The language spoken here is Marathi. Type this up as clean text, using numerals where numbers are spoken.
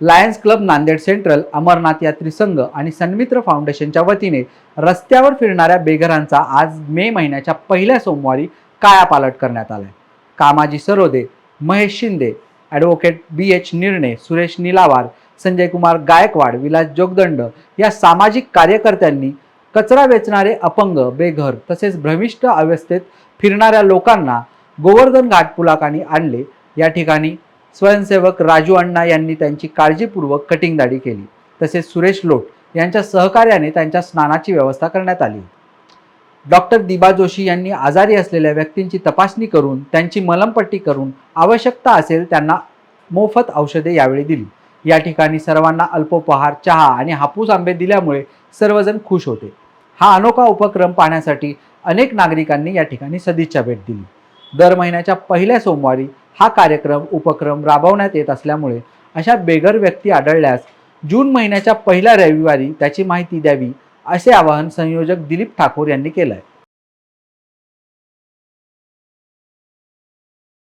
Lions Club Nanded Central, Amarnath Yatri Sangh आणि सन्मित्र फाउंडेशनच्या वतीने रस्त्यावर फिरणाऱ्या बेघरांचा आज मे महिन्याच्या पहिल्या सोमवारी कायापालट करण्यात आलाय. कामाजी सरोदे, महेश शिंदे, ॲडव्होकेट BH निर्णे, सुरेश निलावार, संजय कुमार गायकवाड, विलास जोगदंड या सामाजिक कार्यकर्त्यांनी कचरा वेचणारे अपंग, बेघर तसेच भ्रमिष्ट अवस्थेत फिरणाऱ्या लोकांना गोवर्धन घाट पुलाकानी आणले. या ठिकाणी स्वयंसेवक राजू अण्णा यांनी त्यांची काळजीपूर्वक कटिंग दाढी केली. तसेच सुरेश लोट यांच्या सहकार्याने त्यांच्या स्नानाची व्यवस्था करण्यात आली. डॉक्टर दिबा जोशी यांनी आजारी असलेल्या व्यक्तींची तपासणी करून त्यांची मलमपट्टी करून आवश्यकता असेल त्यांना मोफत औषधे यावेळी दिली. या ठिकाणी सर्वांना अल्पोपहार, चहा आणि हापूस आंबे दिल्यामुळे सर्वजण खुश होते. हा अनोखा उपक्रम पाहण्यासाठी अनेक नागरिकांनी या ठिकाणी सदिच्छा भेट दिली. दर महिन्याच्या पहिल्या सोमवारी हा उपक्रम राबवण्यात येत असल्यामुळे अशा बेघर व्यक्ती आढळल्यास जून महिन्याच्या पहिल्या रविवारी त्याची माहिती द्यावी असे आवाहन संयोजक दिलीप ठाकूर यांनी केलं आहे.